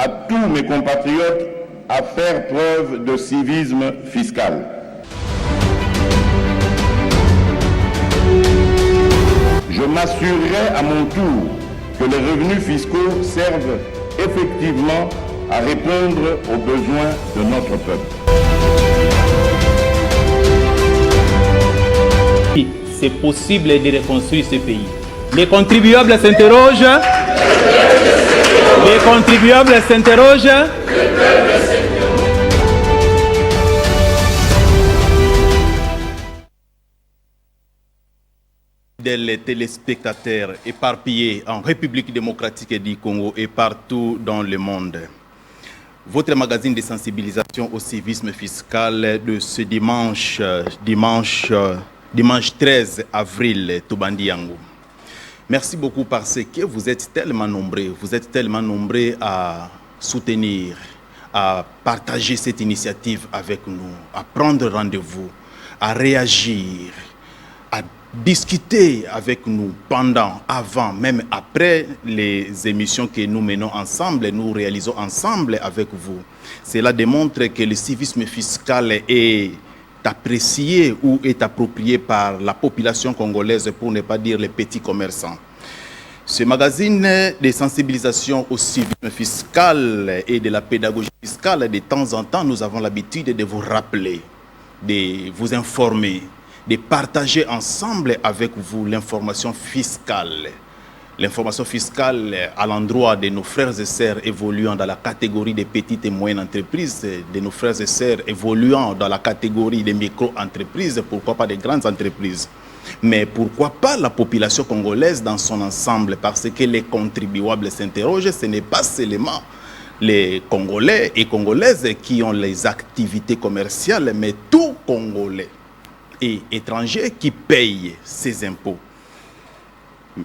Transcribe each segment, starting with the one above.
à tous mes compatriotes à faire preuve de civisme fiscal. Je m'assurerai à mon tour que les revenus fiscaux servent effectivement à répondre aux besoins de notre peuple. C'est possible de reconstruire ce pays. Les contribuables s'interrogent. Les contribuables s'interrogent. Les téléspectateurs éparpillés en République démocratique du Congo et partout dans le monde. Votre magazine de sensibilisation au civisme fiscal de ce dimanche 13 avril, Tobandi Yango. Merci beaucoup parce que vous êtes tellement nombreux à soutenir, à partager cette initiative avec nous, à prendre rendez-vous, à réagir, à discuter avec nous pendant, avant, même après les émissions que nous menons ensemble, nous réalisons ensemble avec vous. Cela démontre que le civisme fiscal est apprécié ou est approprié par la population congolaise, pour ne pas dire les petits commerçants. Ce magazine de sensibilisation au civisme fiscal et de la pédagogie fiscale, de temps en temps, nous avons l'habitude de vous rappeler, de vous informer, de partager ensemble avec vous l'information fiscale. L'information fiscale à l'endroit de nos frères et sœurs évoluant dans la catégorie des petites et moyennes entreprises, de nos frères et sœurs évoluant dans la catégorie des micro-entreprises, pourquoi pas des grandes entreprises. Mais pourquoi pas la population congolaise dans son ensemble? Parce que les contribuables s'interrogent, ce n'est pas seulement les Congolais et Congolaises qui ont les activités commerciales, mais tout Congolais et étrangers qui payent ces impôts.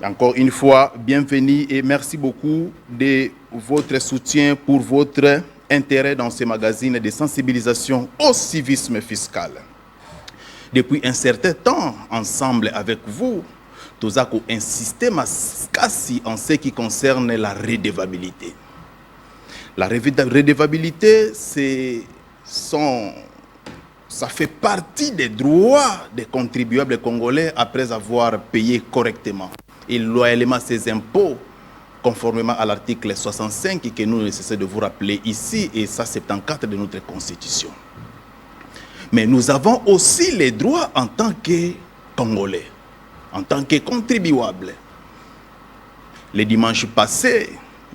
Encore une fois, bienvenue et merci beaucoup de votre soutien pour votre intérêt dans ce magazine de sensibilisation au civisme fiscal. Depuis un certain temps, ensemble avec vous, nous avons insisté en ce qui concerne la redevabilité. La redevabilité, ça fait partie des droits des contribuables congolais après avoir payé correctement et loyalement ses impôts, conformément à l'article 65 que nous nécessitons de vous rappeler ici, et ça 74 de notre Constitution. Mais nous avons aussi les droits en tant que Congolais, en tant que contribuables. Le dimanche passé,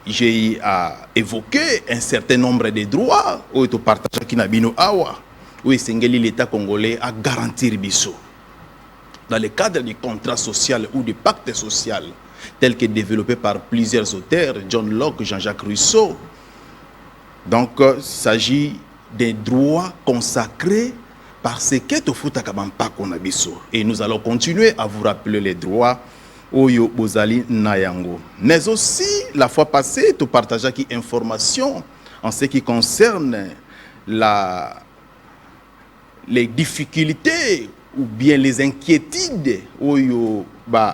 j'ai évoqué un certain nombre de droits où tu partages Kinabino Awa, où l'État congolais a garanti Bisso. Dans le cadre du contrat social ou du pacte social, tel que développé par plusieurs auteurs, John Locke, Jean-Jacques Rousseau. Donc, il s'agit des droits consacrés parce que tu fous ta kabampa Bisso. Et nous allons continuer à vous rappeler les droits Oyo Bozali Nayango. Mais aussi, la fois passée, tu partageais qui informations en ce qui concerne les difficultés ou bien les inquiétudes Oyo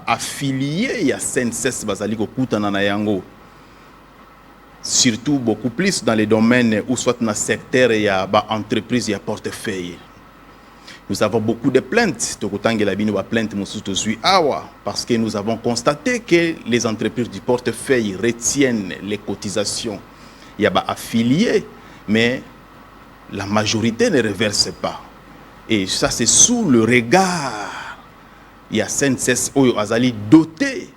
affiliés à SNCS Bazali Kokutana Nayango. Surtout beaucoup plus dans les domaines où soit dans le secteur il y a entreprise, il y a portefeuille. Nous avons beaucoup de plaintes, parce que nous avons constaté que les entreprises du portefeuille retiennent les cotisations. Il y a affiliés, mais la majorité ne reverse pas. Et ça, c'est sous le regard. Il y a SNCS Oyo Azali doté.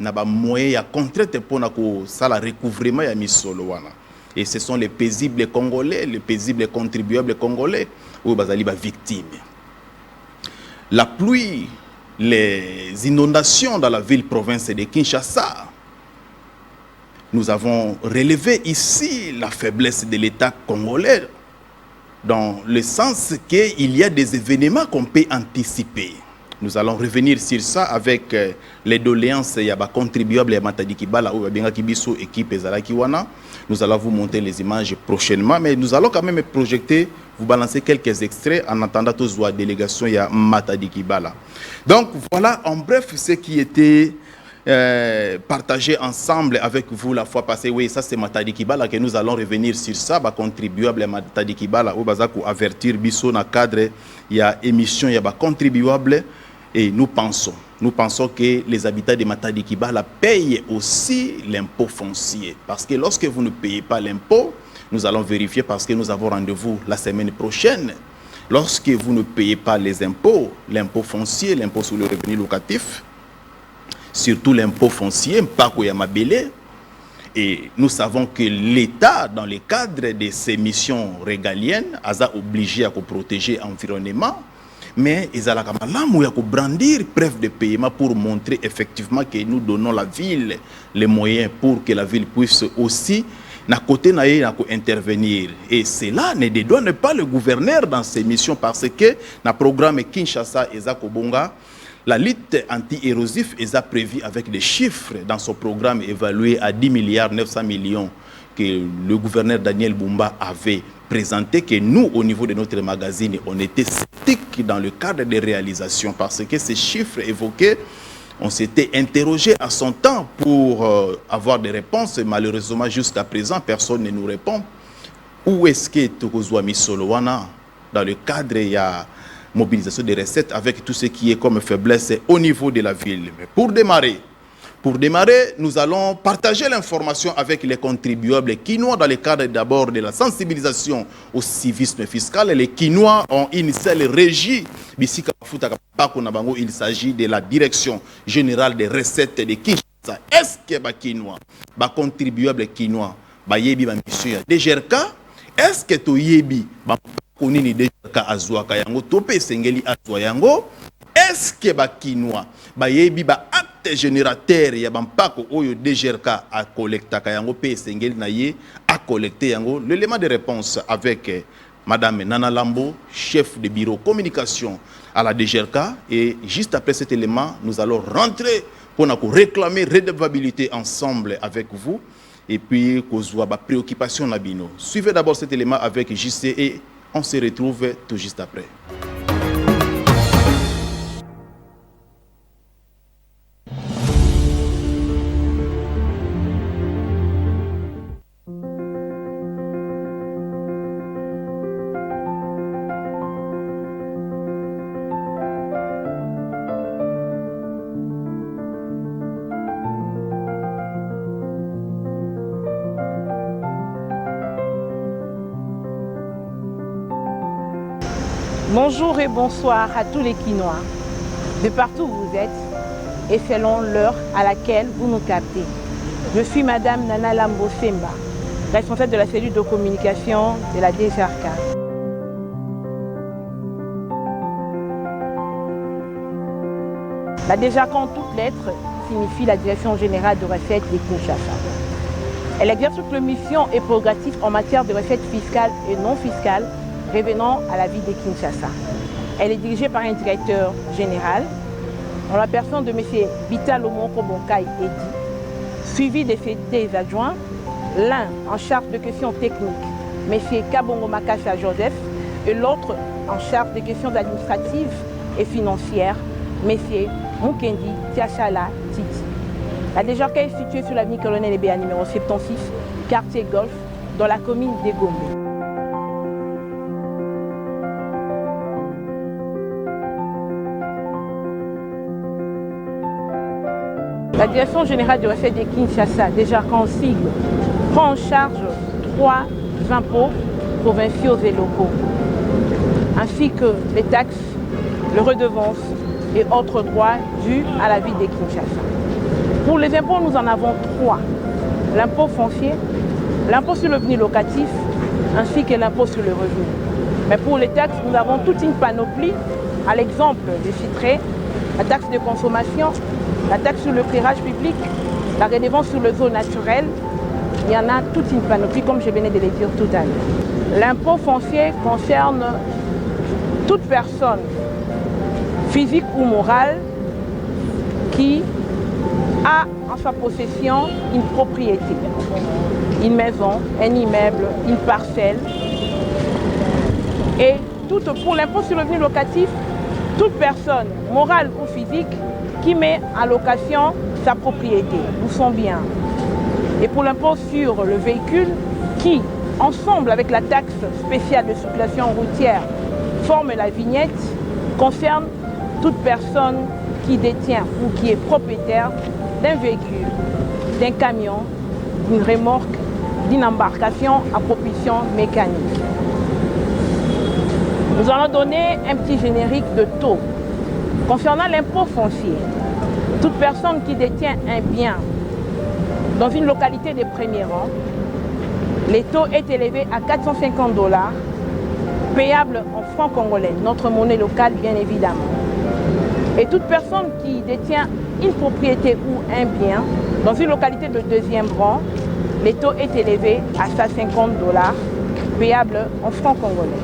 Na ba moyen ya contrainte pour na ko sala recouvrement ya misolowana. Et ce sont les paisibles congolais, les paisibles contribuables congolais ou bazali ba victimes. La pluie, les inondations dans la ville-province de Kinshasa. Nous avons relevé ici la faiblesse de l'État congolais dans le sens qu'il y a des événements qu'on peut anticiper. Nous allons revenir sur ça avec les doléances ya ba contribuables ya Matadi Kibala ou bien Kibiso équipe Ezalaki wana. Nous allons vous montrer les images prochainement, mais nous allons quand même projeter, vous balancer quelques extraits en attendant tous la délégation ya Matadi Kibala. Donc voilà en bref ce qui était partagé ensemble avec vous la fois passée. Oui, ça c'est Matadi Kibala que nous allons revenir sur ça. Contribuable Matadi Kibala, où bazaku avertir biso na cadre il y a émission, il y a contribuable et nous pensons que les habitants de Matadi Kibala payent aussi l'impôt foncier parce que lorsque vous ne payez pas l'impôt, nous allons vérifier parce que nous avons rendez-vous la semaine prochaine. Lorsque vous ne payez pas les impôts, l'impôt foncier, l'impôt sur le revenu locatif, surtout l'impôt foncier, et nous savons que l'État, dans le cadre de ses missions régaliennes, a obligé à protéger l'environnement, mais ils ont brandir preuve de paiement pour montrer effectivement que nous donnons la ville les moyens pour que la ville puisse aussi intervenir. Et cela ne dédouane pas le gouverneur dans ses missions parce que dans le programme Kinshasa et Zakobonga, la lutte anti-érosif est prévue avec des chiffres dans son programme évalué à 10 milliards 900 millions que le gouverneur Daniel Bumba avait présenté, que nous, au niveau de notre magazine, on était sceptiques dans le cadre des réalisations parce que ces chiffres évoqués, on s'était interrogé à son temps pour avoir des réponses. Malheureusement, jusqu'à présent, personne ne nous répond. Où est-ce que Tokozwa Misolowana, dans le cadre, il y a mobilisation des recettes avec tout ce qui est comme faiblesse au niveau de la ville. Mais pour démarrer, nous allons partager l'information avec les contribuables quinois dans le cadre d'abord de la sensibilisation au civisme fiscal. Les quinois ont une seule régie. Il s'agit de la direction générale des recettes de Kinshasa. Est-ce que les quinois, les contribuables quinois, les mission DGRK, est-ce que tu yebi konini DGRK azwaka yango topé sengeli azwa yango? Est-ce que les quinois, yebi acte générateur ya bampako oyo DGRK a collecté yango pe sengeli na ye a collecté yango? L'élément de réponse avec Madame Nana Lambo, chef de bureau communication à la DGRK. Et juste après cet élément, nous allons rentrer pour réclamer redevabilité ensemble avec vous. Et puis, qu'on préoccupation nabino. Suivez d'abord cet élément avec JC et on se retrouve tout juste après. Bonjour et bonsoir à tous les Quinois, de partout où vous êtes et selon l'heure à laquelle vous nous captez. Je suis Madame Nana Lambo Semba, responsable de la cellule de communication de la DGRK. La DGRK en toutes lettres signifie la Direction générale de recettes de Kinshasa. Elle exerce toutes les missions et prérogatives en matière de recettes fiscales et non fiscales revenant à la ville de Kinshasa. Elle est dirigée par un directeur général, en la personne de M. Vital Omonko Bonkai Edi, suivi de ses deux adjoints, l'un en charge de questions techniques, M. Kabongo Makassa Joseph, et l'autre en charge des questions administratives et financières, M. Mukendi Tiachala Titi. La DGRK est située sur l'avenue Colonel Ebea numéro 76, quartier Golf, dans la commune de Gombe. La Direction générale de recettes de Kinshasa, DGRK en sigle, prend en charge 3 impôts provinciaux et locaux, ainsi que les taxes, les redevances et autres droits dus à la ville de Kinshasa. Pour les impôts, nous en avons 3. L'impôt foncier, l'impôt sur le revenu locatif, ainsi que l'impôt sur le revenu. Mais pour les taxes, nous avons toute une panoplie, à l'exemple des citrés, la taxe de consommation, la taxe sur le éclairage public, la redevance sur le zoo naturel, il y en a toute une panoplie, comme je venais de le dire tout à l'heure. L'impôt foncier concerne toute personne, physique ou morale, qui a en sa possession une propriété, une maison, un immeuble, une parcelle. Et pour l'impôt sur le revenu locatif, toute personne, morale ou physique, qui met en location sa propriété ou son bien. Et pour l'impôt sur le véhicule qui, ensemble avec la taxe spéciale de circulation routière, forme la vignette, concerne toute personne qui détient ou qui est propriétaire d'un véhicule, d'un camion, d'une remorque, d'une embarcation à propulsion mécanique. Nous allons donner un petit générique de taux. Concernant l'impôt foncier, toute personne qui détient un bien dans une localité de premier rang, le taux est élevé à 450 $, payable en francs congolais, notre monnaie locale bien évidemment. Et toute personne qui détient une propriété ou un bien dans une localité de deuxième rang, le taux est élevé à 150 $, payable en francs congolais.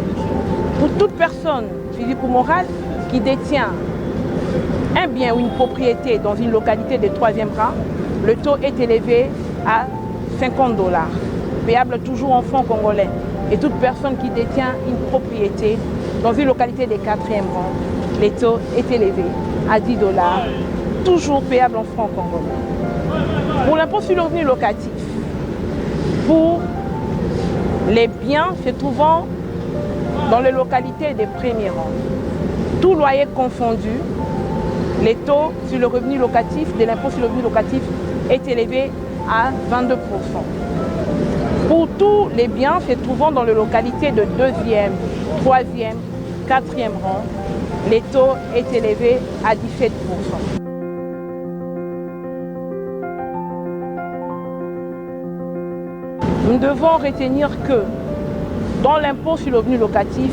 Pour toute personne physique ou morale qui détient un bien ou une propriété dans une localité de troisième rang, le taux est élevé à 50 $, payable toujours en francs congolais. Et toute personne qui détient une propriété dans une localité de quatrième rang, le taux est élevé à 10 $, toujours payable en francs congolais. Pour l'impôt sur le revenu locatif, pour les biens se trouvant dans les localités de premier rang, tout loyer confondu, le taux sur le revenu locatif de l'impôt sur le revenu locatif est élevé à 22%. Pour tous les biens se trouvant dans les localités de deuxième, troisième, quatrième rang, le taux est élevé à 17%. Nous devons retenir que dans l'impôt sur le revenu locatif,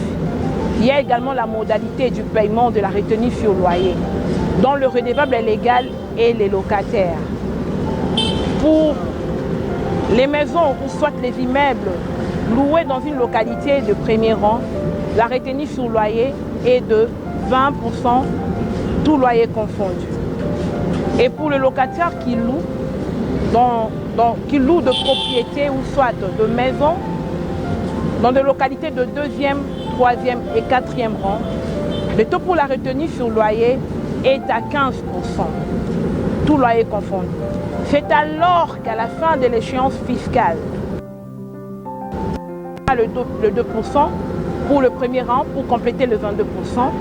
il y a également la modalité du paiement de la retenue sur loyer, dont le redevable est légal et les locataires. Pour les maisons ou soit les immeubles loués dans une localité de premier rang, la retenue sur loyer est de 20%, tout loyer confondu. Et pour le locataire qui loue, qui loue de propriétés ou soit de maisons dans des localités de deuxième, troisième et quatrième rang, le taux pour la retenue sur loyer est à 15%, tout loyer confondu. C'est alors qu'à la fin de l'échéance fiscale, le 2% pour le premier rang pour compléter le 22%,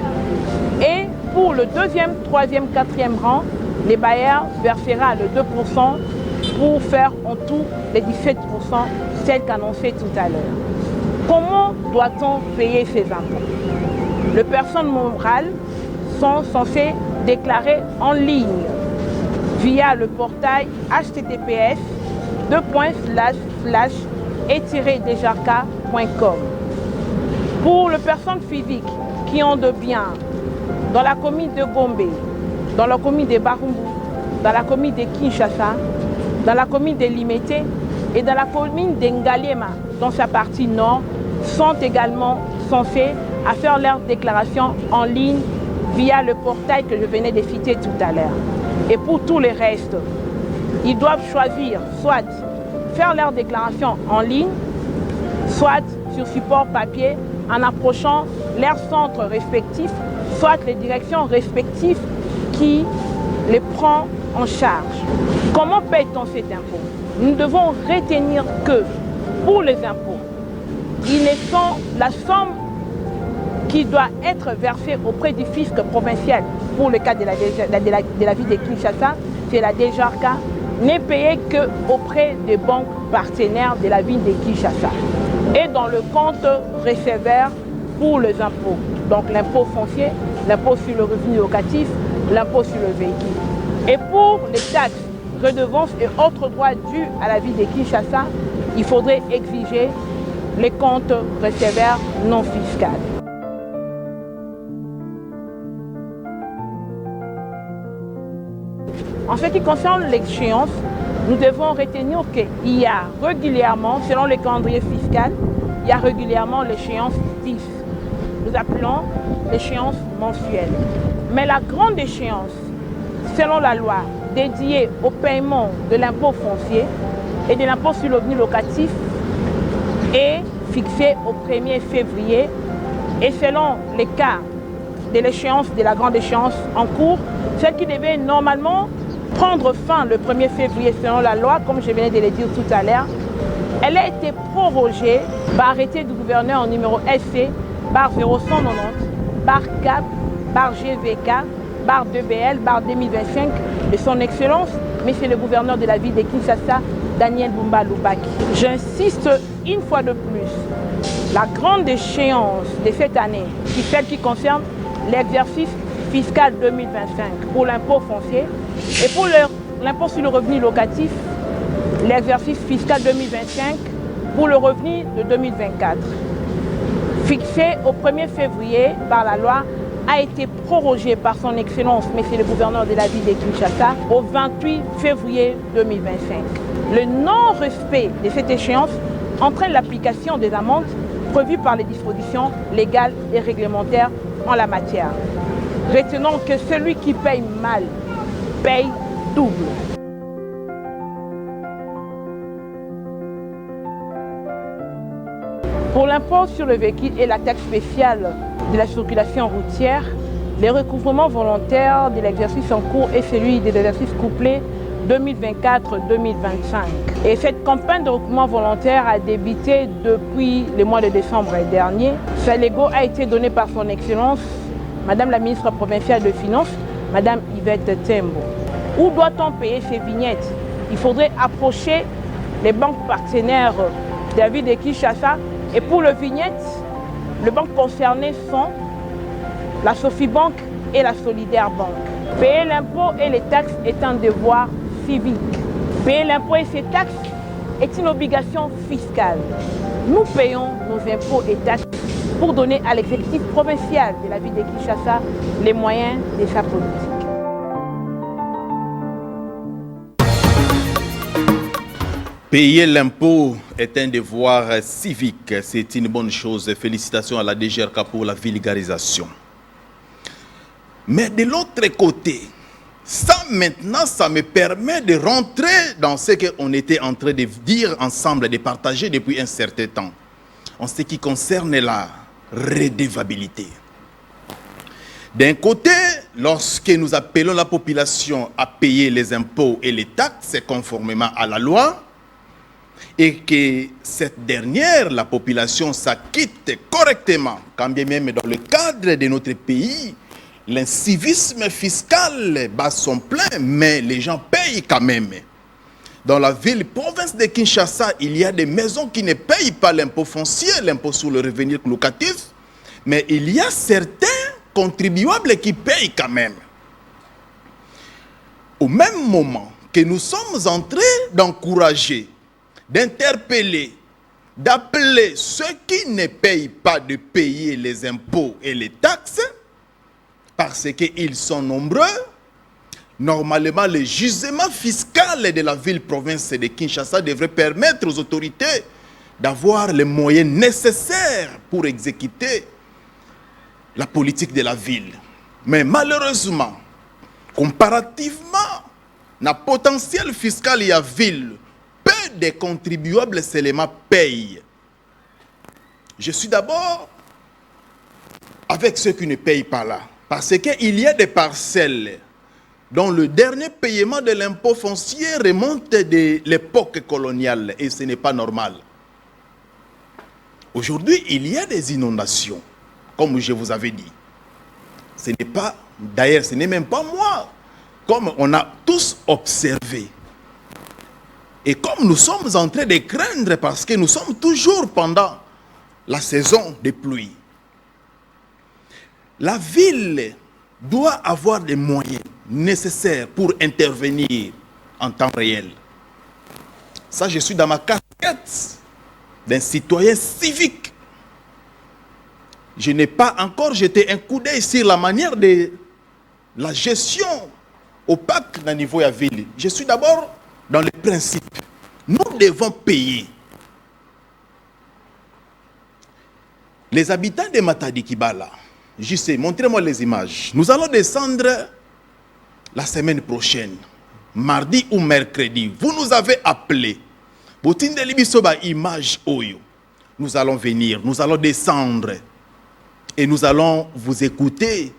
et pour le deuxième, troisième, quatrième rang, les bailleurs versera le 2% pour faire en tout les 17%, celles qu'annoncé tout à l'heure. Comment doit-on payer ces impôts? Les personnes morales sont censées déclarer en ligne via le portail https://et-dejarca.com. Pour les personnes physiques qui ont de biens dans la commune de Gombe, dans la commune de Barumbu, dans la commune de Kinshasa, dans la commune de Limete et dans la commune de Ngaliema, dans sa partie nord, sont également censés à faire leur déclaration en ligne via le portail que je venais de citer tout à l'heure. Et pour tous les restes, ils doivent choisir soit faire leur déclaration en ligne, soit sur support papier en approchant leurs centres respectifs, soit les directions respectives qui les prend en charge. Comment paye-t-on cet impôt? Nous devons retenir que pour les impôts, il est la somme qui doit être versée auprès du fisc provincial pour le cas de la ville de Kinshasa, c'est la DEJARCA, n'est payée qu'auprès des banques partenaires de la ville de Kinshasa et dans le compte receveur pour les impôts, donc l'impôt foncier, l'impôt sur le revenu locatif, l'impôt sur le véhicule. Et pour les taxes, redevances et autres droits dus à la ville de Kinshasa, il faudrait exiger les comptes receveurs non fiscaux. En ce qui concerne l'échéance, nous devons retenir qu'il y a régulièrement, selon le calendrier fiscal, il y a régulièrement l'échéance 10. Nous appelons l'échéance mensuelle. Mais la grande échéance, selon la loi, dédiée au paiement de l'impôt foncier et de l'impôt sur le revenu locatif, est fixée au 1er février et selon les cas de l'échéance, de la grande échéance en cours, celle qui devait normalement prendre fin le 1er février selon la loi, comme je venais de le dire tout à l'heure, elle a été prorogée par arrêté du gouverneur en numéro SC, barre 0190, barre 4, barre GVK, barre 2BL, barre 2025 de son Excellence, Monsieur le gouverneur de la ville de Kinshasa, Daniel Bumba Lubaki. J'insiste une fois de plus, la grande échéance de cette année, qui celle qui concerne l'exercice fiscal 2025 pour l'impôt foncier et pour l'impôt sur le revenu locatif, l'exercice fiscal 2025 pour le revenu de 2024, fixé au 1er février par la loi, a été prorogé par son Excellence, Monsieur le gouverneur de la ville de Kinshasa, au 28 février 2025. Le non-respect de cette échéance entraîne l'application des amendes prévues par les dispositions légales et réglementaires en la matière. Retenons que celui qui paye mal paye double. Pour l'impôt sur le véhicule et la taxe spéciale de la circulation routière, les recouvrements volontaires de l'exercice en cours et celui de l'exercice couplé 2024-2025. Et cette campagne de recouvrement volontaire a débuté depuis le mois de décembre dernier. Ce légo a été donné par son Excellence, Madame la ministre provinciale de Finances, Madame Yvette Tembo. Où doit-on payer ces vignettes? Il faudrait approcher les banques partenaires de la ville de Kinshasa. Et pour le vignette, les banques concernées sont la Sofibank et la Solidaire Bank. Payer l'impôt et les taxes est un devoir civique. Payer l'impôt et ses taxes est une obligation fiscale. Nous payons nos impôts et taxes pour donner à l'exécutif provincial de la ville de Kinshasa les moyens de sa politique. Payer l'impôt est un devoir civique. C'est une bonne chose. Félicitations à la DGRK pour la vulgarisation. Mais de l'autre côté, ça maintenant, ça me permet de rentrer dans ce qu'on était en train de dire ensemble, de partager depuis un certain temps, en ce qui concerne la redevabilité. D'un côté, lorsque nous appelons la population à payer les impôts et les taxes conformément à la loi, et que cette dernière, la population, s'acquitte correctement, quand bien même dans le cadre de notre pays, l'incivisme fiscal bat son plein, mais les gens payent quand même. Dans la ville, province de Kinshasa, il y a des maisons qui ne payent pas l'impôt foncier, l'impôt sur le revenu locatif, mais il y a certains contribuables qui payent quand même. Au même moment que nous sommes en train d'encourager, d'interpeller, d'appeler ceux qui ne payent pas de payer les impôts et les taxes, parce qu'ils sont nombreux, normalement le jugement fiscal de la ville-province de Kinshasa devrait permettre aux autorités d'avoir les moyens nécessaires pour exécuter la politique de la ville. Mais malheureusement, comparativement à potentiel fiscal et à ville, peu de contribuables seulement payent. Je suis d'abord avec ceux qui ne payent pas là. Parce qu'il y a des parcelles dont le dernier paiement de l'impôt foncier remonte de l'époque coloniale et ce n'est pas normal. Aujourd'hui, il y a des inondations, comme je vous avais dit. Ce n'est pas, d'ailleurs, ce n'est même pas moi, comme on a tous observé. Et comme nous sommes en train de craindre parce que nous sommes toujours pendant la saison des pluies, la ville doit avoir les moyens nécessaires pour intervenir en temps réel. Ça, je suis dans ma casquette d'un citoyen civique. Je n'ai pas encore jeté un coup d'œil sur la manière de la gestion opaque d'un niveau à ville. Je suis d'abord dans les principes. Nous devons payer. Les habitants de Matadi Kibala, je sais, montrez-moi les images. Nous allons descendre la semaine prochaine, mardi ou mercredi. Vous nous avez appelé. Nous allons venir, nous allons descendre et nous allons vous écouter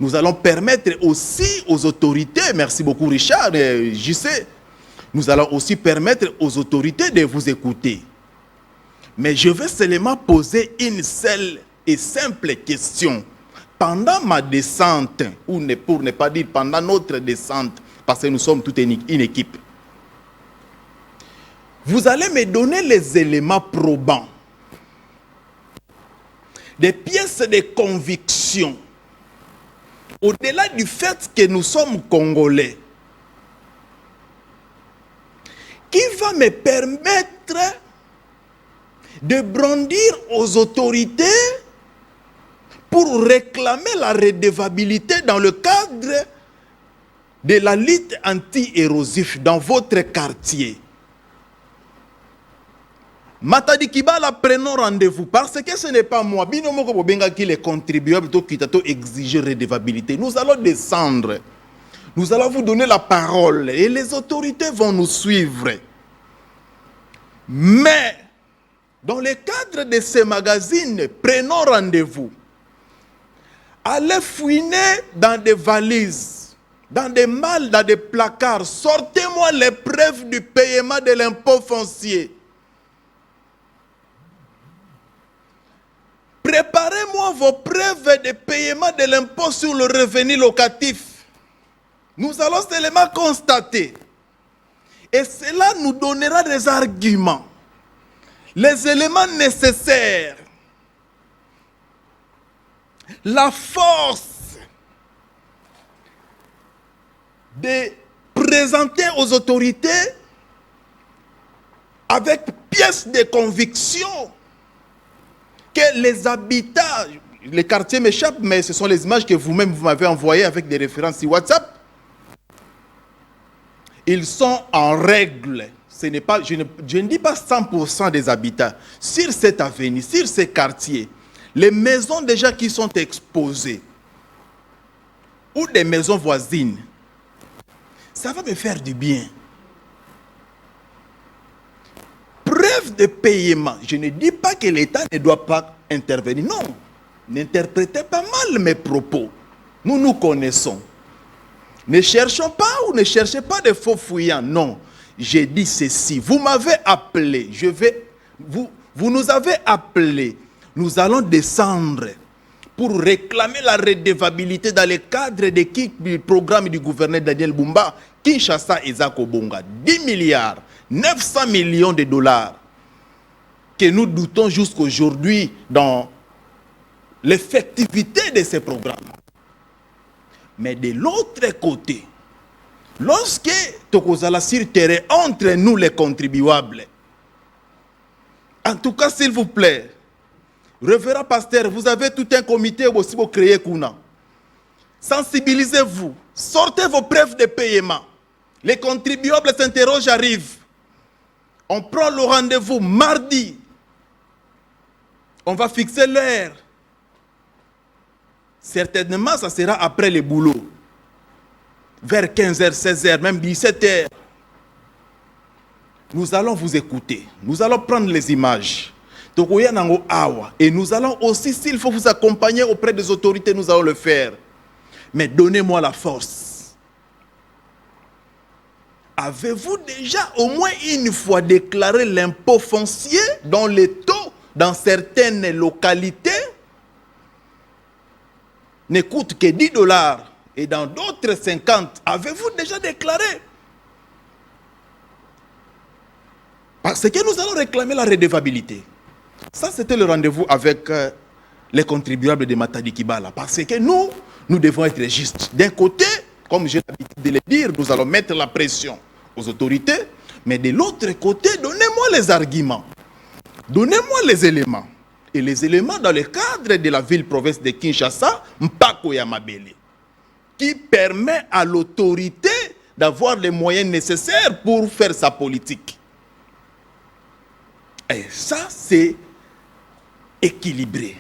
Nous allons permettre aussi aux autorités, merci beaucoup Richard et JC, nous allons aussi permettre aux autorités de vous écouter. Mais je vais seulement poser une seule et simple question. Pendant ma descente, ou pour ne pas dire pendant notre descente, parce que nous sommes toute une équipe, vous allez me donner les éléments probants, des pièces de conviction, au-delà du fait que nous sommes Congolais, qui va me permettre de brandir aux autorités pour réclamer la redevabilité dans le cadre de la lutte anti-érosif dans votre quartier. Matadi Kibala, prenons rendez-vous parce que ce n'est pas moi. Binomoko Bobenga qui les contribuables qui t'a exigé redevabilité. Nous allons descendre. Nous allons vous donner la parole et les autorités vont nous suivre. Mais dans le cadre de ces magazines, prenons rendez-vous. Allez fouiner dans des valises, dans des malles, dans des placards. Sortez-moi les preuves du paiement de l'impôt foncier. Préparez-moi vos preuves de paiement de l'impôt sur le revenu locatif. Nous allons seulement constater. Et cela nous donnera des arguments, les éléments nécessaires, la force de présenter aux autorités avec pièces de conviction que les habitats, les quartiers m'échappent, mais ce sont les images que vous-même vous m'avez envoyées avec des références sur WhatsApp. Ils sont en règle. Ce n'est pas, je ne dis pas 100% des habitats. Sur cette avenue, sur ces quartiers, les maisons déjà qui sont exposées, ou des maisons voisines, ça va me faire du bien. Preuve de paiement. Je ne dis pas que l'État ne doit pas intervenir. Non, n'interprétez pas mal mes propos. Nous nous connaissons. Ne cherchons pas ou ne cherchez pas de faux fouillants. Non, j'ai dit ceci. Vous m'avez appelé. Vous nous avez appelé. Nous allons descendre pour réclamer la redevabilité dans le cadre du programme du gouverneur Daniel Bumba, Kinshasa et Zakobonga. 10 milliards, 900 millions de dollars que nous doutons jusqu'aujourd'hui dans l'effectivité de ces programmes. Mais de l'autre côté, lorsque Tokozala sur terrain entre nous les contribuables, en tout cas s'il vous plaît, révérend pasteur, vous avez tout un comité aussi pour créer Kuna. Sensibilisez-vous, sortez vos preuves de paiement. Les contribuables s'interrogent, arrivent. On prend le rendez-vous mardi. On va fixer l'heure. Certainement, ça sera après le boulot. Vers 15h, 16h, même 17h. Nous allons vous écouter. Nous allons prendre les images. Et nous allons aussi, s'il faut vous accompagner auprès des autorités, nous allons le faire. Mais donnez-moi la force. Avez-vous déjà au moins une fois déclaré l'impôt foncier dont les taux dans certaines localités ne coûtent que 10 $ et dans d'autres 50? Avez-vous déjà déclaré? Parce que nous allons réclamer la redevabilité. Ça, c'était le rendez-vous avec les contribuables de Matadi Kibala. Parce que nous devons être justes. D'un côté, comme j'ai l'habitude de le dire, nous allons mettre la pression aux autorités. Mais de l'autre côté, donnez-moi les arguments. Donnez-moi les éléments. Et les éléments dans le cadre de la ville-province de Kinshasa, Mpako Yamabele, qui permet à l'autorité d'avoir les moyens nécessaires pour faire sa politique. Et ça, c'est équilibré.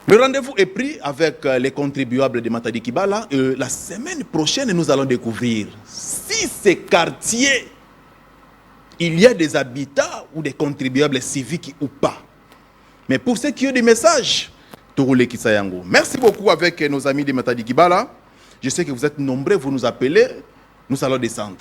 Le rendez-vous est pris avec les contribuables de Matadi Kibala. La semaine prochaine, nous allons découvrir si ces quartiers, il y a des habitats ou des contribuables civiques ou pas. Mais pour ceux qui ont des messages, Torole Kisayango. Merci beaucoup avec nos amis de Matadi Kibala. Je sais que vous êtes nombreux, vous nous appelez. Nous allons descendre.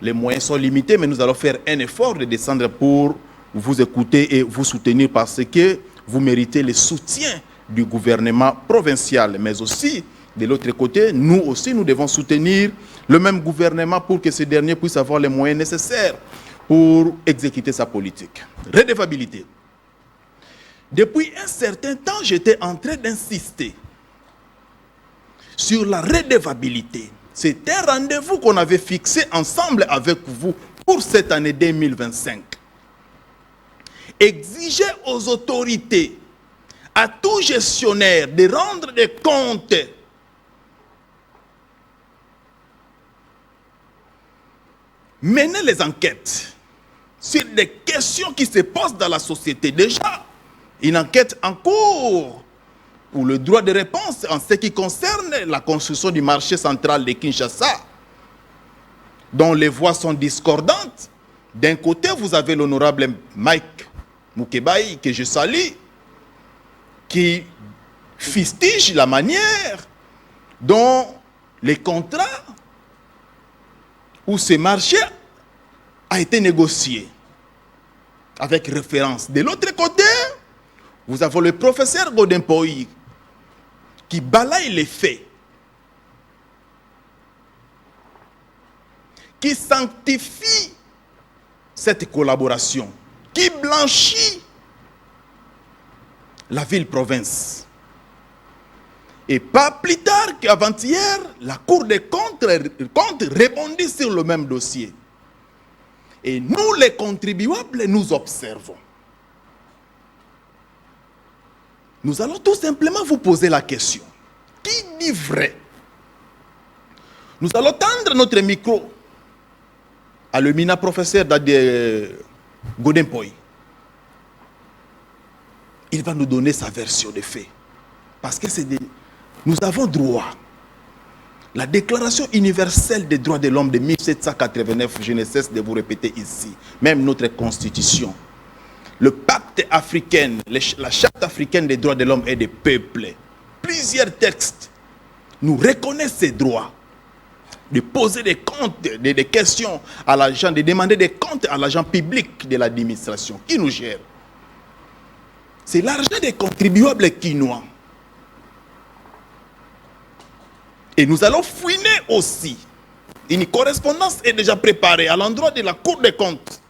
Les moyens sont limités, mais nous allons faire un effort de descendre pour vous écouter et vous soutenir parce que vous méritez le soutien du gouvernement provincial. Mais aussi, de l'autre côté, nous aussi, nous devons soutenir le même gouvernement pour que ce dernier puisse avoir les moyens nécessaires pour exécuter sa politique. Redevabilité. Depuis un certain temps, j'étais en train d'insister sur la redevabilité. C'est un rendez-vous qu'on avait fixé ensemble avec vous pour cette année 2025. Exiger aux autorités, à tout gestionnaire, de rendre des comptes mener les enquêtes sur des questions qui se posent dans la société. Déjà, une enquête en cours pour le droit de réponse en ce qui concerne la construction du marché central de Kinshasa, dont les voix sont discordantes. D'un côté, vous avez l'honorable Mike Mukebai, que je salue, qui fustige la manière dont les contrats où ce marché a été négocié avec référence. De l'autre côté, vous avez le professeur Godempoï qui balaye les faits, qui sanctifie cette collaboration, qui blanchit la ville-province. Et pas plus tard qu'avant-hier, la Cour des comptes rebondit sur le même dossier. Et nous, les contribuables, nous observons. Nous allons tout simplement vous poser la question. Qui dit vrai? Nous allons tendre notre micro à l'éminent professeur Godempoï. Il va nous donner sa version des faits. Parce que nous avons droit. La Déclaration universelle des droits de l'homme de 1789, je ne cesse de vous répéter ici, même notre Constitution, le pacte africain, la charte africaine des droits de l'homme et des peuples, plusieurs textes nous reconnaissent ces droits de poser des comptes, des questions à l'agent, de demander des comptes à l'agent public de l'administration qui nous gère. C'est l'argent des contribuables quinois. Et nous allons fouiner aussi. Une correspondance est déjà préparée à l'endroit de la Cour des comptes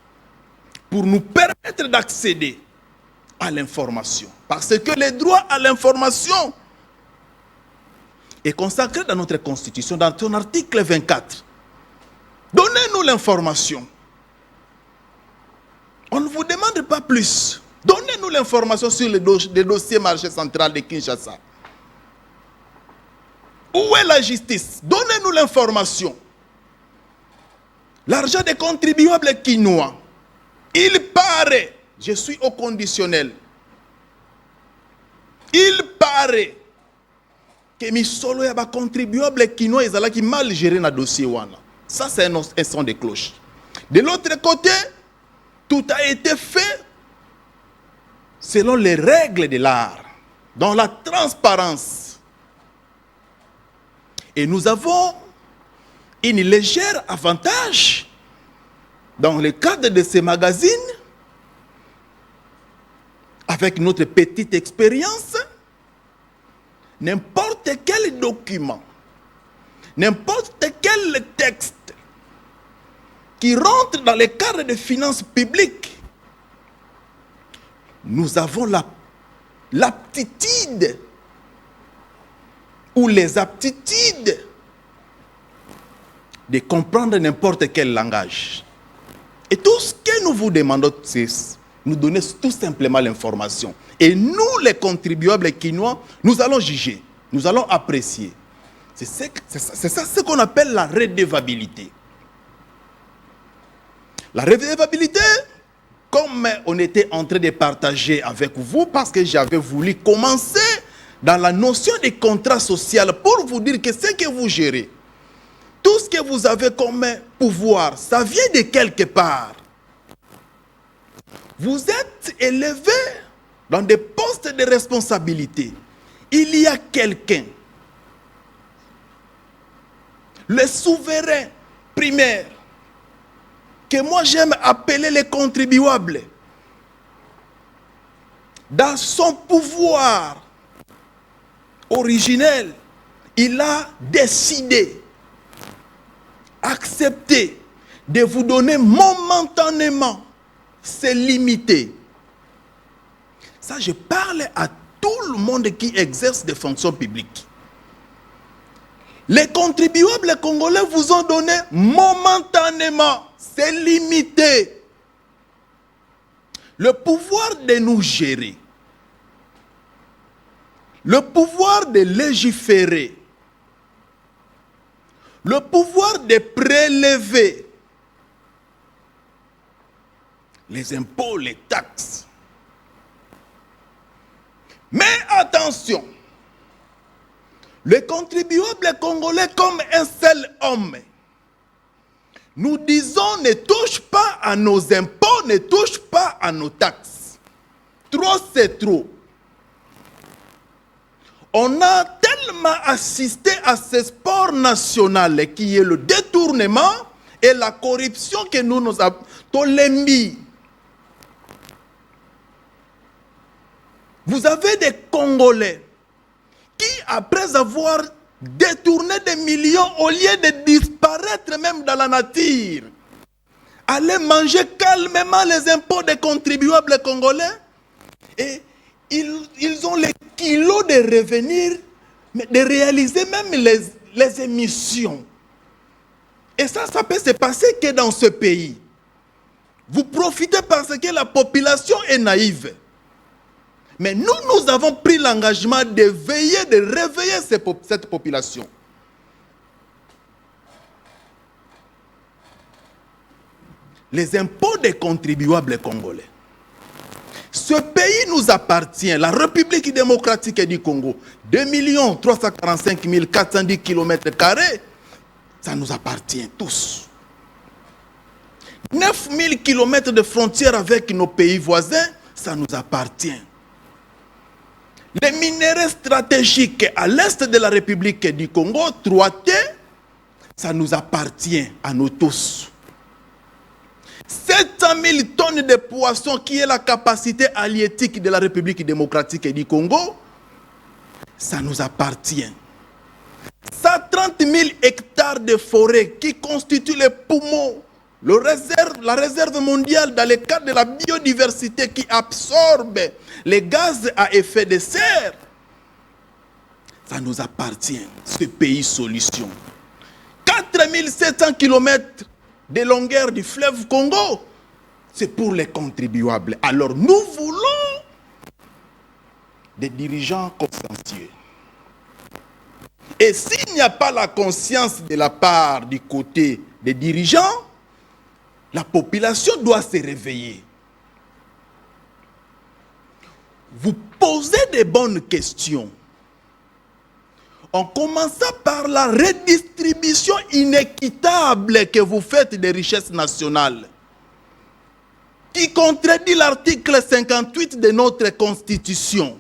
pour nous permettre d'accéder à l'information. Parce que le droit à l'information est consacré dans notre Constitution, dans son article 24. Donnez-nous l'information. On ne vous demande pas plus. Donnez-nous l'information sur le dossier marché central de Kinshasa. Où est la justice? Donnez-nous l'information. L'argent des contribuables quinois, il paraît, je suis au conditionnel, il paraît que Misolo yaba contribuable quinois ils allaient mal gérer dans dossier wana. Ça c'est un son de cloche. De l'autre côté, tout a été fait selon les règles de l'art, dans la transparence. Et nous avons une légère avantage dans le cadre de ces magazines, avec notre petite expérience. N'importe quel document, n'importe quel texte qui rentre dans le cadre des finances publiques, nous avons l'aptitude ou les aptitudes de comprendre n'importe quel langage. Et tout ce que nous vous demandons, c'est nous donner tout simplement l'information. Et nous, les contribuables quinois, nous allons juger, nous allons apprécier. C'est ça ce qu'on appelle la redevabilité. La redevabilité, comme on était en train de partager avec vous, parce que j'avais voulu commencer dans la notion des contrats sociaux pour vous dire que ce que vous gérez, tout ce que vous avez comme pouvoir, ça vient de quelque part. Vous êtes élevé dans des postes de responsabilité, il y a quelqu'un, le souverain primaire, que moi j'aime appeler les contribuables, dans son pouvoir originel, il a décidé, accepté de vous donner momentanément ses limités. Ça, je parle à tout le monde qui exerce des fonctions publiques. Les contribuables congolais vous ont donné momentanément, c'est limité, le pouvoir de nous gérer, le pouvoir de légiférer, le pouvoir de prélever les impôts, les taxes. Mais attention, les contribuables congolais comme un seul homme, nous disons ne touche pas à nos impôts, ne touche pas à nos taxes. Trop c'est trop. On a tellement assisté à ce sport national qui est le détournement et la corruption que nous avons tolémé. Vous avez des Congolais qui, après avoir détourné des millions, au lieu de disparaître même dans la nature, allaient manger calmement les impôts des contribuables congolais et ils ont les kilos de revenir, de réaliser même les émissions. Et ça peut se passer que dans ce pays. Vous profitez parce que la population est naïve. Mais nous avons pris l'engagement de veiller, de réveiller cette population. Les impôts des contribuables congolais. Ce pays nous appartient, la République démocratique du Congo, 2 345 410 km², ça nous appartient tous. 9 000 km de frontières avec nos pays voisins, ça nous appartient. Les minéraux stratégiques à l'est de la République du Congo, 3T, ça nous appartient à nous tous. 700 000 tonnes de poissons qui est la capacité halieutique de la République démocratique du Congo, ça nous appartient. 130 000 hectares de forêt qui constituent les poumons, la réserve mondiale dans le cadre de la biodiversité qui absorbe les gaz à effet de serre, ça nous appartient, ce pays solution. 4700 km de longueur du fleuve Congo, c'est pour les contribuables. Alors nous voulons des dirigeants consciencieux. Et s'il n'y a pas la conscience de la part du côté des dirigeants, la population doit se réveiller. Vous posez des bonnes questions. En commençant par la redistribution inéquitable que vous faites des richesses nationales, qui contredit l'article 58 de notre Constitution.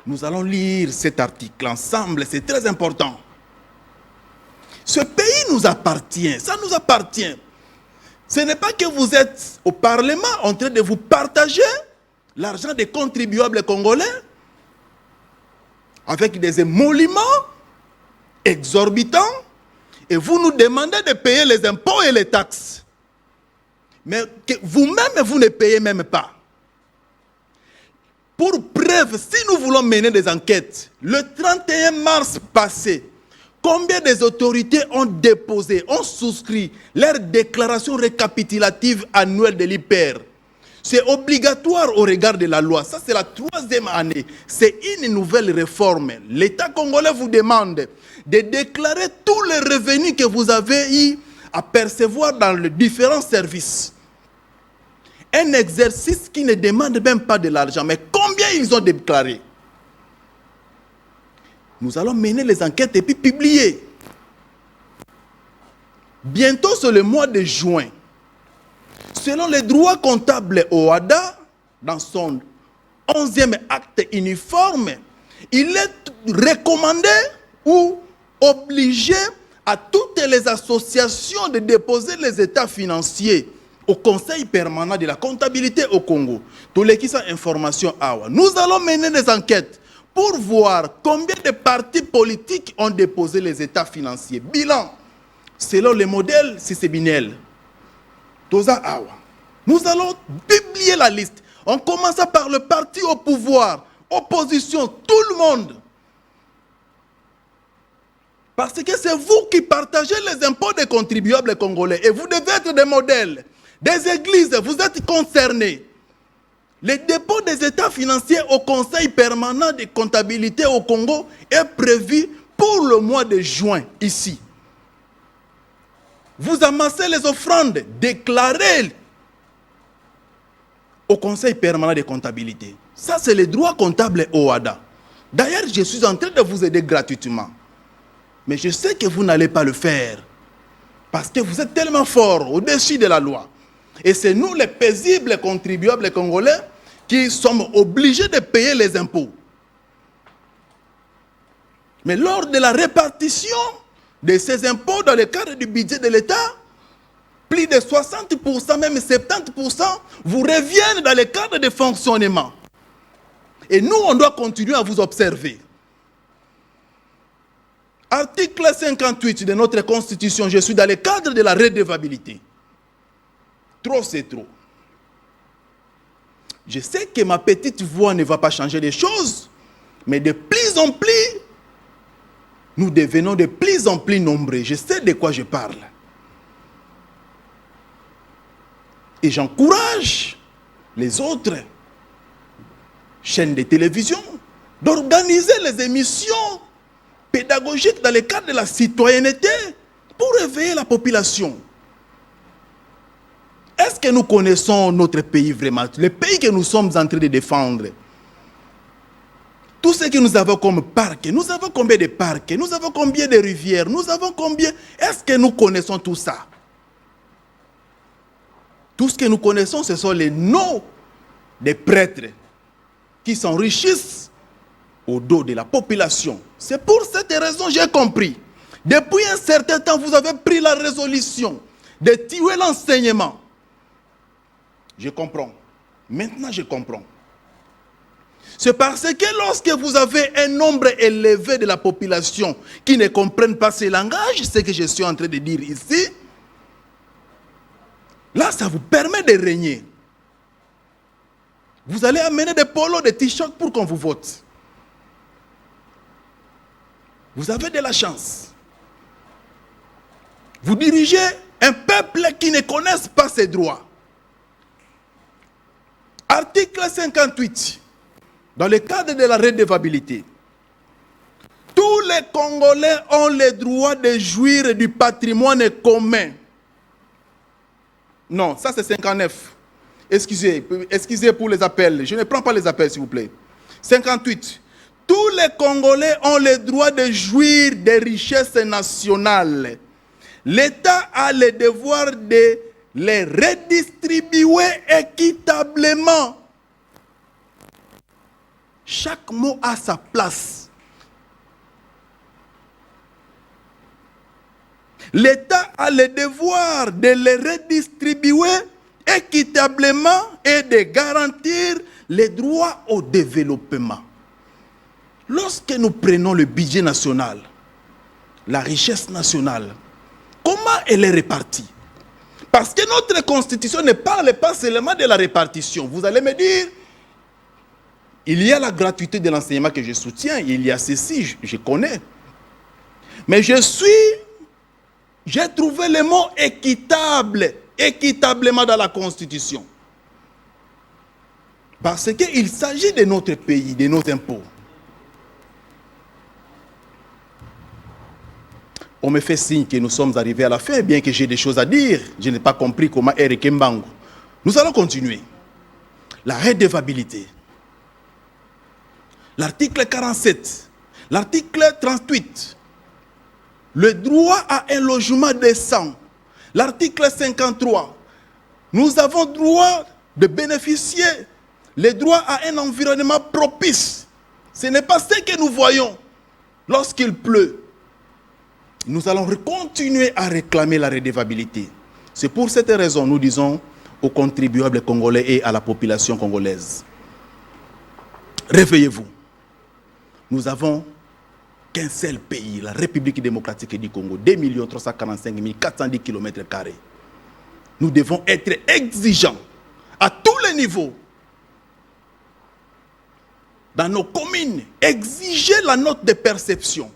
Nous allons lire cet article ensemble, c'est très important. Ce pays nous appartient, ça nous appartient. Ce n'est pas que vous êtes au Parlement en train de vous partager l'argent des contribuables congolais avec des émoluments exorbitants et vous nous demandez de payer les impôts et les taxes. Mais que vous-même, vous ne payez même pas. Pour preuve, si nous voulons mener des enquêtes, le 31 mars passé, combien des autorités ont déposé, ont souscrit leur déclaration récapitulative annuelle de l'IPER? C'est obligatoire au regard de la loi. Ça, c'est la 3e année. C'est une nouvelle réforme. L'État congolais vous demande de déclarer tous les revenus que vous avez eu à percevoir dans les différents services. Un exercice qui ne demande même pas de l'argent. Mais combien ils ont déclaré? Nous allons mener les enquêtes et puis publier. Bientôt, c'est le mois de juin. Selon les droits comptables OHADA, dans son 11e acte uniforme, il est recommandé ou obligé à toutes les associations de déposer les états financiers au Conseil permanent de la comptabilité au Congo. Tous les qui sont informations, nous allons mener des enquêtes pour voir combien de partis politiques ont déposé les états financiers. Bilan, selon le modèle Sisebinel. Nous allons publier la liste. On commence par le parti au pouvoir, opposition, tout le monde. Parce que c'est vous qui partagez les impôts des contribuables congolais. Et vous devez être des modèles. Des églises, vous êtes concernés. Le dépôt des états financiers au Conseil permanent de comptabilité au Congo est prévu pour le mois de juin, ici. Vous amassez les offrandes, déclarez au Conseil permanent de comptabilité. Ça, c'est le droit comptable OHADA. D'ailleurs, je suis en train de vous aider gratuitement. Mais je sais que vous n'allez pas le faire. Parce que vous êtes tellement forts au-dessus de la loi. Et c'est nous, les paisibles contribuables congolais, qui sommes obligés de payer les impôts. Mais lors de la répartition de ces impôts dans le cadre du budget de l'État, plus de 60%, même 70%, vous reviennent dans le cadre de fonctionnement. Et nous, on doit continuer à vous observer. Article 58 de notre Constitution, je suis dans le cadre de la redevabilité. Trop, c'est trop. Je sais que ma petite voix ne va pas changer les choses, mais de plus en plus, nous devenons de plus en plus nombreux. Je sais de quoi je parle. Et j'encourage les autres chaînes de télévision d'organiser les émissions pédagogiques dans le cadre de la citoyenneté pour réveiller la population. Est-ce que nous connaissons notre pays vraiment? Le pays que nous sommes en train de défendre. Tout ce que nous avons comme parc, nous avons combien de parcs? Nous avons combien de rivières? Nous avons combien? Est-ce que nous connaissons tout ça? Tout ce que nous connaissons, ce sont les noms des prêtres qui s'enrichissent au dos de la population. C'est pour cette raison que j'ai compris. Depuis un certain temps, vous avez pris la résolution de tuer l'enseignement. Je comprends. Maintenant, je comprends. C'est parce que lorsque vous avez un nombre élevé de la population qui ne comprennent pas ce langage, ce que je suis en train de dire ici, là, ça vous permet de régner. Vous allez amener des polos, des t-shirts pour qu'on vous vote. Vous avez de la chance. Vous dirigez un peuple qui ne connaisse pas ses droits. Article 58, dans le cadre de la redevabilité, tous les Congolais ont le droit de jouir du patrimoine commun. Non, ça c'est 59. Excusez pour les appels. Je ne prends pas les appels, s'il vous plaît. 58. Tous les Congolais ont le droit de jouir des richesses nationales. L'État a le devoir de les redistribuer équitablement. Chaque mot a sa place. L'État a le devoir de les redistribuer équitablement et de garantir les droits au développement. Lorsque nous prenons le budget national, la richesse nationale, comment elle est répartie? Parce que notre constitution ne parle pas seulement de la répartition. Vous allez me dire, il y a la gratuité de l'enseignement que je soutiens, il y a ceci, je connais. Mais j'ai trouvé le mot équitable, équitablement dans la Constitution. Parce qu'il s'agit de notre pays, de nos impôts. On me fait signe que nous sommes arrivés à la fin, bien que j'ai des choses à dire. Je n'ai pas compris comment Eric Mbango. Nous allons continuer. La redevabilité. L'article 47. L'article 38. Le droit à un logement décent. L'article 53. Nous avons droit de bénéficier les droits à un environnement propice. Ce n'est pas ce que nous voyons lorsqu'il pleut. Nous allons continuer à réclamer la redevabilité. C'est pour cette raison que nous disons aux contribuables congolais et à la population congolaise, réveillez-vous. Nous n'avons qu'un seul pays, la République démocratique du Congo, 2 345 410 km². Nous devons être exigeants à tous les niveaux. Dans nos communes, exiger la note de perception.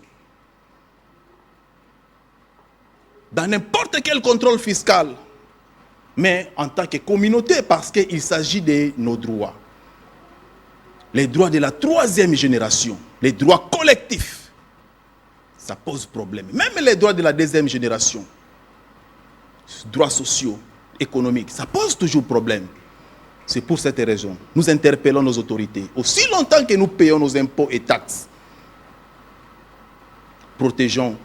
Dans n'importe quel contrôle fiscal, mais en tant que communauté, parce qu'il s'agit de nos droits. Les droits de la 3e génération, les droits collectifs, ça pose problème. Même les droits de la 2e génération, droits sociaux, économiques, ça pose toujours problème. C'est pour cette raison, nous interpellons nos autorités. Aussi longtemps que nous payons nos impôts et taxes, protégeons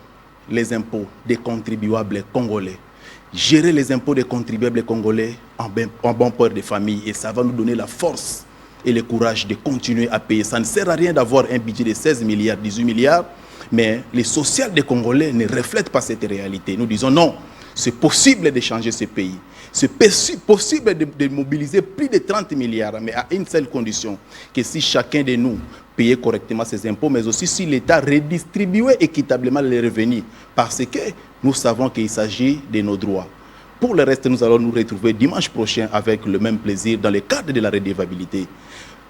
les impôts des contribuables congolais. Gérer les impôts des contribuables congolais en bon père de famille. Et ça va nous donner la force et le courage de continuer à payer. Ça ne sert à rien d'avoir un budget de 16 milliards, 18 milliards, mais les social des Congolais ne reflètent pas cette réalité. Nous disons non, c'est possible de changer ce pays. C'est possible de mobiliser plus de 30 milliards, mais à une seule condition, que si chacun de nous payait correctement ses impôts, mais aussi si l'État redistribuait équitablement les revenus, parce que nous savons qu'il s'agit de nos droits. Pour le reste, nous allons nous retrouver dimanche prochain avec le même plaisir dans le cadre de la redevabilité.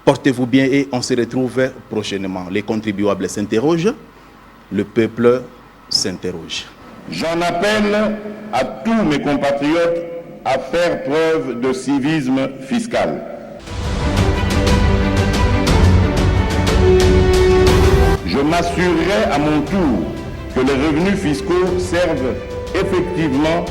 Portez-vous bien et on se retrouve prochainement. Les contribuables s'interrogent, le peuple s'interroge. J'en appelle à tous mes compatriotes à faire preuve de civisme fiscal. Je m'assurerai à mon tour que les revenus fiscaux servent effectivement